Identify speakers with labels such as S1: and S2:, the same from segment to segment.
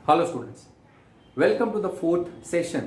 S1: Hello students, welcome to the fourth session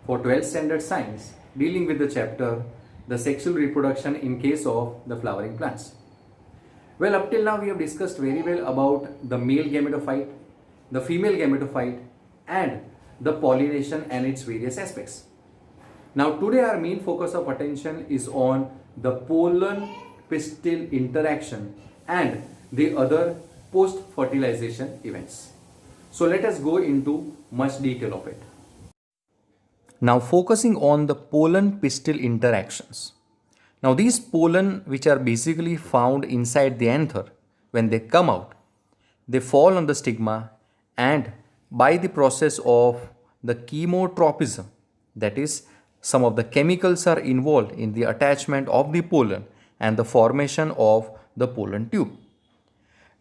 S1: for 12th standard science dealing with the chapter the sexual reproduction in case of the flowering plants. Well, up till now we have discussed very well about the male gametophyte, the female gametophyte and the pollination and its various aspects. Now today our main focus of attention is on the pollen pistil interaction and the other post fertilization events. So let us go into much detail of it. Now focusing on the pollen pistil interactions. Now these pollen, which are basically found inside the anther, when they come out, they fall on the stigma and by the process of the chemotropism, that is, some of the chemicals are involved in the attachment of the pollen and the formation of the pollen tube.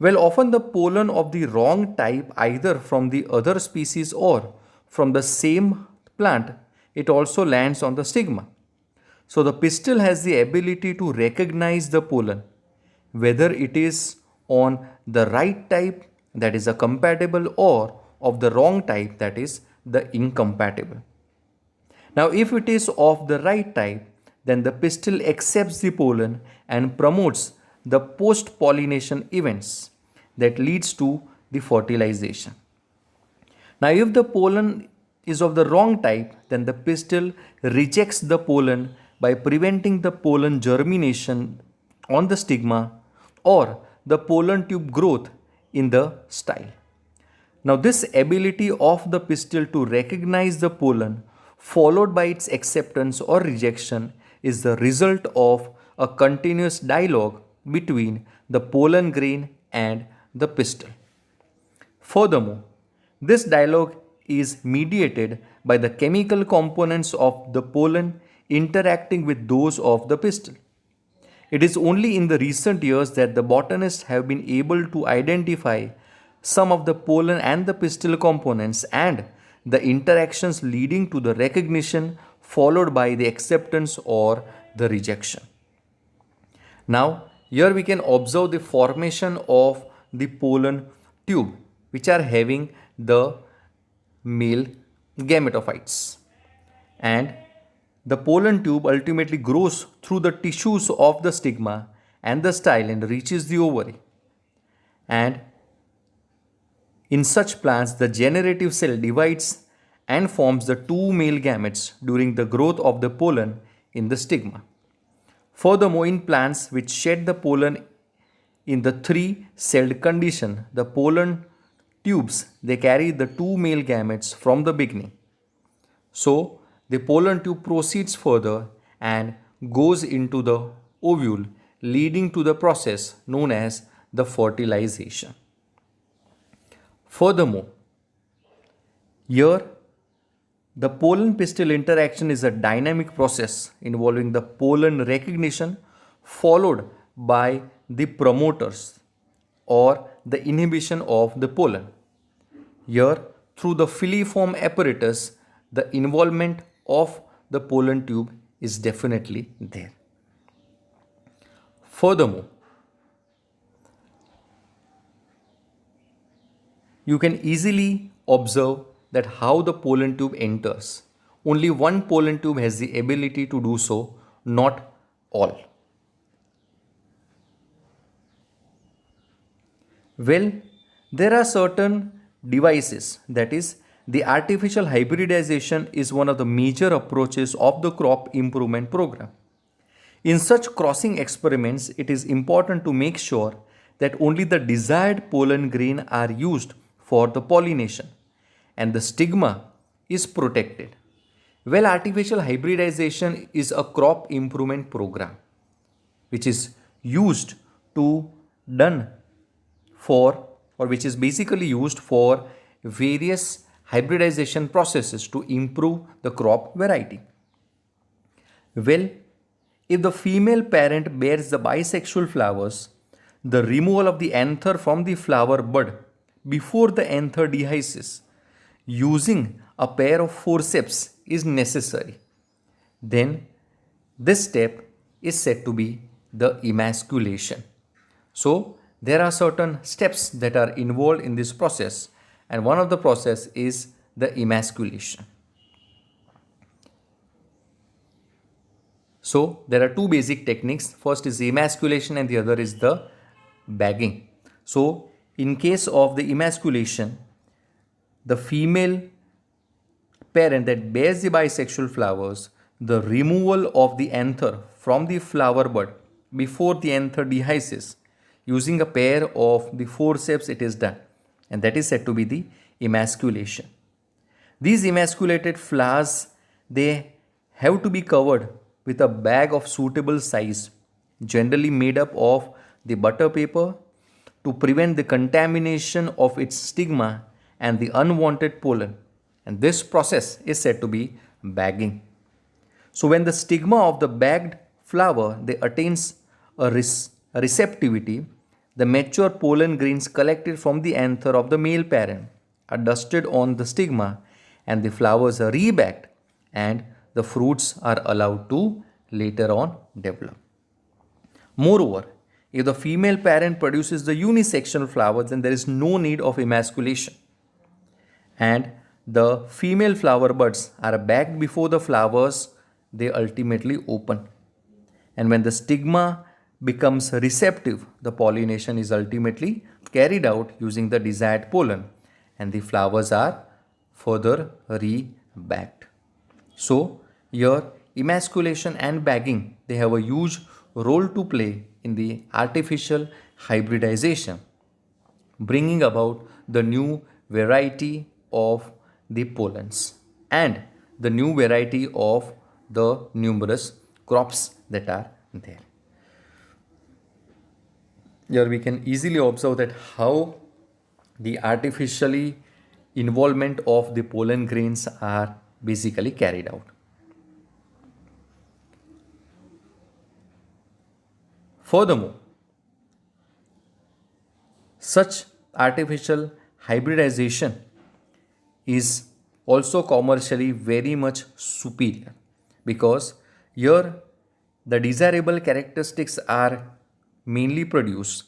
S1: Well, often the pollen of the wrong type, either from the other species or from the same plant, it also lands on the stigma. So the pistil has the ability to recognize the pollen, whether it is on the right type, that is a compatible, or of the wrong type, that is the incompatible. Now if it is of the right type, then the pistil accepts the pollen and promotes the post-pollination events that leads to the fertilization. Now if the pollen is of the wrong type, then the pistil rejects the pollen by preventing the pollen germination on the stigma or the pollen tube growth in the style. Now this ability of the pistil to recognize the pollen followed by its acceptance or rejection is the result of a continuous dialogue between the pollen grain and the pistil. Furthermore, this dialogue is mediated by the chemical components of the pollen interacting with those of the pistil. It is only in the recent years that the botanists have been able to identify some of the pollen and the pistil components and the interactions leading to the recognition followed by the acceptance or the rejection. Now, here we can observe the formation of the pollen tube, which are having the male gametophytes. And the pollen tube ultimately grows through the tissues of the stigma and the style and reaches the ovary. And in such plants, the generative cell divides and forms the two male gametes during the growth of the pollen in the stigma. Furthermore, in plants which shed the pollen in the three-celled condition, the pollen tubes, they carry the two male gametes from the beginning. So, the pollen tube proceeds further and goes into the ovule, leading to the process known as the fertilization. Furthermore, here the pollen pistil interaction is a dynamic process involving the pollen recognition followed by the promoters or the inhibition of the pollen. Here, through the filiform apparatus, the involvement of the pollen tube is definitely there. Furthermore, you can easily observe that how the pollen tube enters. Only one pollen tube has the ability to do so, not all. Well, there are certain devices, that is, the artificial hybridization is one of the major approaches of the crop improvement program. In such crossing experiments, it is important to make sure that only the desired pollen grain are used for the pollination and the stigma is protected. Well, artificial hybridization is a crop improvement program which is used to done for, or which is basically used for various hybridization processes to improve the crop variety. Well, if the female parent bears the bisexual flowers, the removal of the anther from the flower bud before the anther dehisces using a pair of forceps is necessary. Then this step is said to be the emasculation. So there are certain steps that are involved in this process, and one of the process is the emasculation. So there are two basic techniques. First is emasculation and the other is the bagging. So in case of the emasculation, the female parent that bears the bisexual flowers, the removal of the anther from the flower bud before the anther dehisces, using a pair of the forceps it is done, and that is said to be the emasculation. These emasculated flowers, they have to be covered with a bag of suitable size, generally made up of the butter paper, to prevent the contamination of its stigma and the unwanted pollen. And this process is said to be bagging. So when the stigma of the bagged flower they attains a receptivity, the mature pollen grains collected from the anther of the male parent are dusted on the stigma, and the flowers are rebagged, and the fruits are allowed to later on develop. Moreover, if the female parent produces the unisexual flowers, then there is no need of emasculation, and the female flower buds are bagged before the flowers they ultimately open. And when the stigma becomes receptive, the pollination is ultimately carried out using the desired pollen, and the flowers are further rebagged. So here emasculation and bagging, they have a huge role to play in the artificial hybridization, bringing about the new variety of the pollens and the new variety of the numerous crops that are there. Here we can easily observe that how the artificially involvement of the pollen grains are basically carried out. Furthermore, such artificial hybridization is also commercially very much superior, because here the desirable characteristics are mainly produced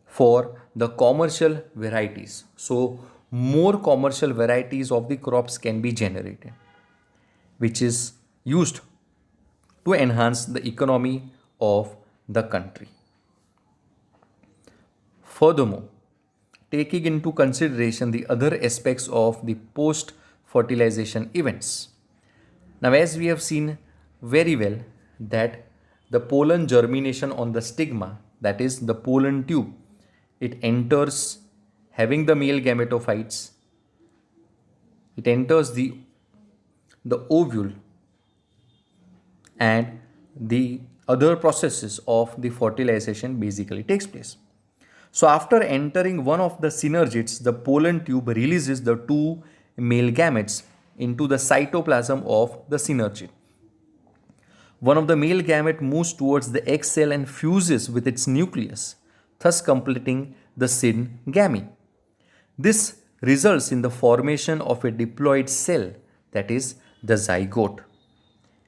S1: for the commercial varieties. So more commercial varieties of the crops can be generated, which is used to enhance the economy of the country. Furthermore, taking into consideration the other aspects of the post-fertilization events. Now, as we have seen very well that the pollen germination on the stigma, that is the pollen tube, it enters having the male gametophytes, it enters the ovule, and the other processes of the fertilization basically takes place. So after entering one of the synergids, the pollen tube releases the two male gametes into the cytoplasm of the synergid. One of the male gamete moves towards the egg cell and fuses with its nucleus, thus completing the syngamy. This results in the formation of a diploid cell, that is the zygote.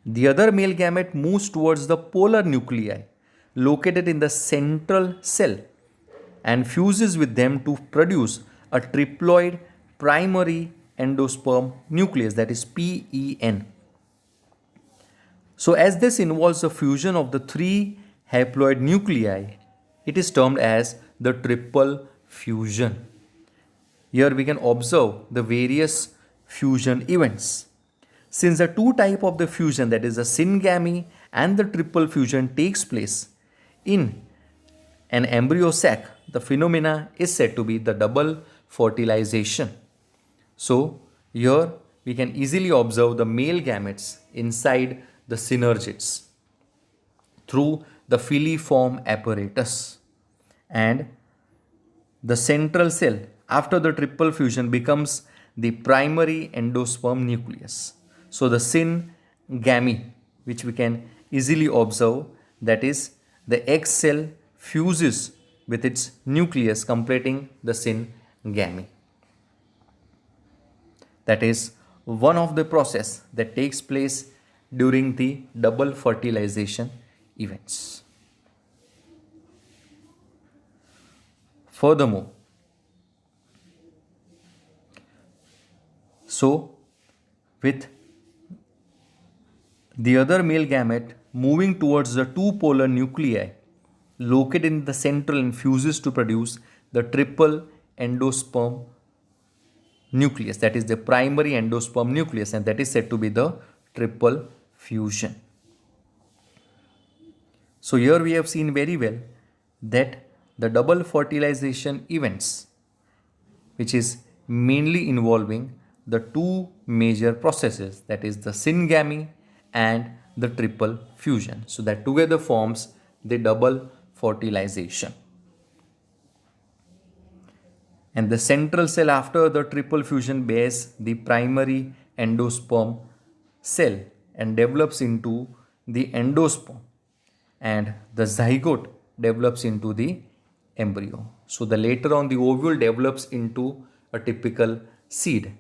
S1: The other male gamete moves towards the polar nuclei located in the central cell and fuses with them to produce a triploid primary endosperm nucleus, that is PEN. So as this involves the fusion of the three haploid nuclei, it is termed as the triple fusion. Here we can observe the various fusion events. Since the two type of the fusion, that is the syngamy and the triple fusion, takes place in an embryo sac, the phenomena is said to be the double fertilization. So here we can easily observe the male gametes inside the synergids through the filiform apparatus, and the central cell after the triple fusion becomes the primary endosperm nucleus. So the syngamy, which we can easily observe, that is the egg cell fuses with its nucleus, completing the syngamy. That is one of the process that takes place during the double fertilization events. Furthermore, So with the other male gamete moving towards the two polar nuclei located in the central and fuses to produce the triple endosperm nucleus, that is the primary endosperm nucleus, and that is said to be the triple fusion. So here we have seen very well that the double fertilization events, which is mainly involving the two major processes, that is the syngamy and the triple fusion, so that together forms the double fertilization. And the central cell after the triple fusion bears the primary endosperm cell and develops into the endosperm, and the zygote develops into the embryo. So the later on the ovule develops into a typical seed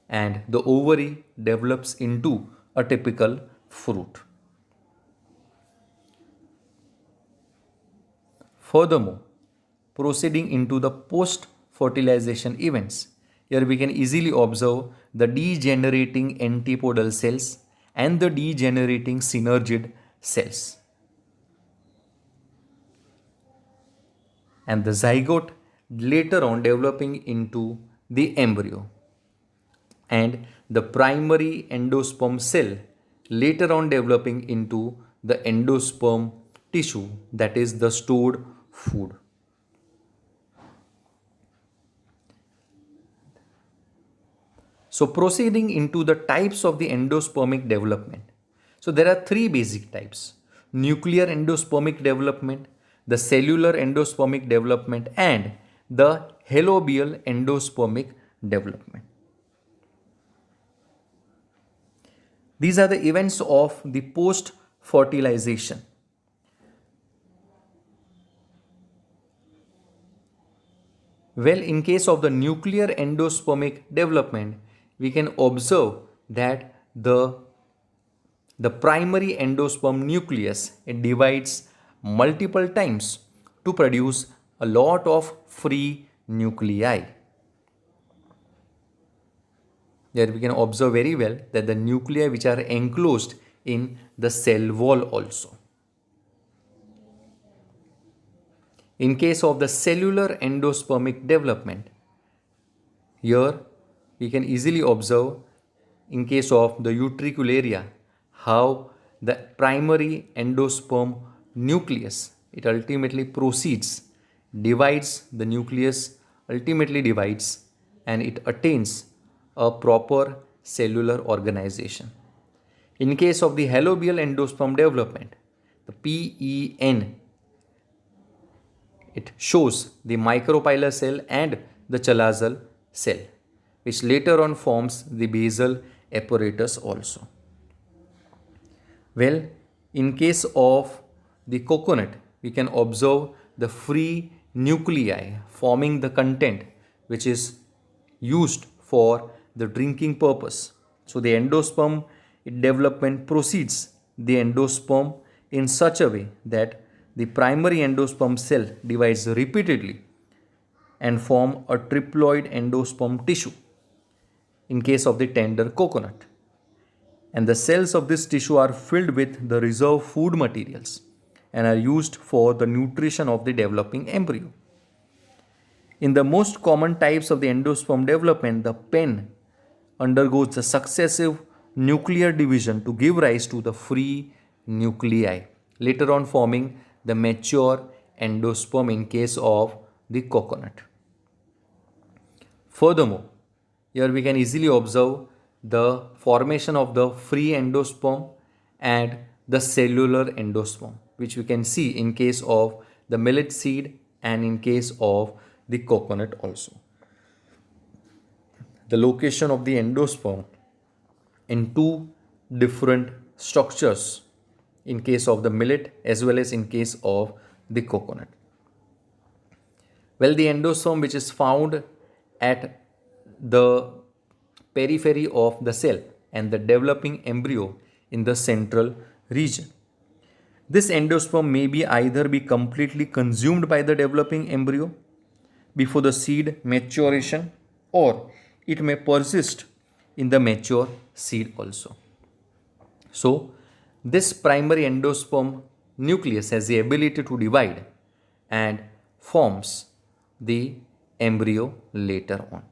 S1: and the ovary develops into a typical fruit. Furthermore, proceeding into the post-fertilization events, here we can easily observe the degenerating antipodal cells and the degenerating synergid cells. And the zygote later on developing into the embryo, and the primary endosperm cell later on developing into the endosperm tissue, that is the stored food. So proceeding into the types of the endospermic development. So there are three basic types: nuclear endospermic development, the cellular endospermic development, and the halobial endospermic development. These are the events of the post-fertilization. Well, in case of the nuclear endospermic development, we can observe that the primary endosperm nucleus, it divides multiple times to produce a lot of free nuclei. There we can observe very well that the nuclei which are enclosed in the cell wall also. In case of the cellular endospermic development, here we can easily observe in case of the utricularia how the primary endosperm nucleus, it ultimately proceeds, divides the nucleus, ultimately divides, and it attains a proper cellular organization. In case of the halobial endosperm development, the PEN, it shows the micropylar cell and the chalazal cell, which later on forms the basal apparatus also. Well, in case of the coconut, we can observe the free nuclei forming the content which is used for the drinking purpose. So the endosperm development proceeds the endosperm in such a way that the primary endosperm cell divides repeatedly and form a triploid endosperm tissue in case of the tender coconut. And the cells of this tissue are filled with the reserve food materials and are used for the nutrition of the developing embryo. In the most common types of the endosperm development, the pen undergoes the successive nuclear division to give rise to the free nuclei, later on forming the mature endosperm in case of the coconut. Furthermore, here we can easily observe the formation of the free endosperm and the cellular endosperm, which we can see in case of the millet seed and in case of the coconut also. The location of the endosperm in two different structures in case of the millet as well as in case of the coconut. Well, the endosperm which is found at the periphery of the cell and the developing embryo in the central region. This endosperm may be either be completely consumed by the developing embryo before the seed maturation, or it may persist in the mature seed also. So, this primary endosperm nucleus has the ability to divide and forms the embryo later on.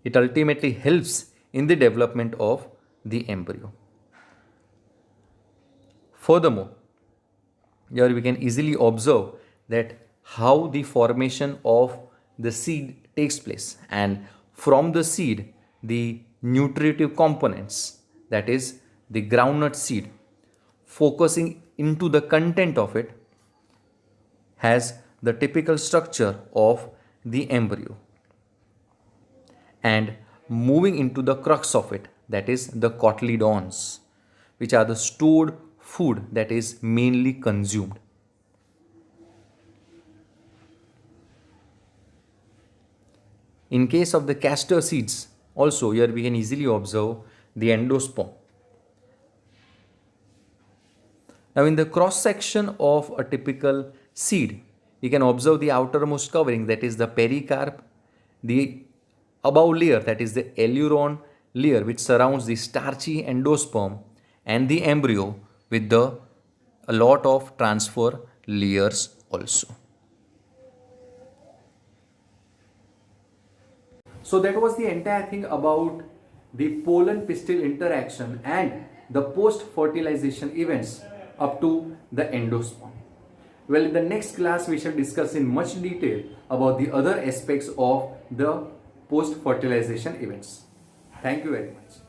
S1: It ultimately helps in the development of the embryo. Furthermore, here we can easily observe that how the formation of the seed takes place, and from the seed the nutritive components, that is the groundnut seed, focusing into the content of it, has the typical structure of the embryo, and moving into the crux of it, that is the cotyledons, which are the stored food that is mainly consumed. In case of the castor seeds, also here we can easily observe the endosperm. Now, in the cross section of a typical seed, we can observe the outermost covering, that is the pericarp, the above layer, that is the aileron layer, which surrounds the starchy endosperm, and the embryo with a lot of transfer layers also. So that was the entire thing about the pollen-pistil interaction and the post-fertilization events up to the endosperm. Well, in the next class we shall discuss in much detail about the other aspects of the post-fertilization events. Thank you very much.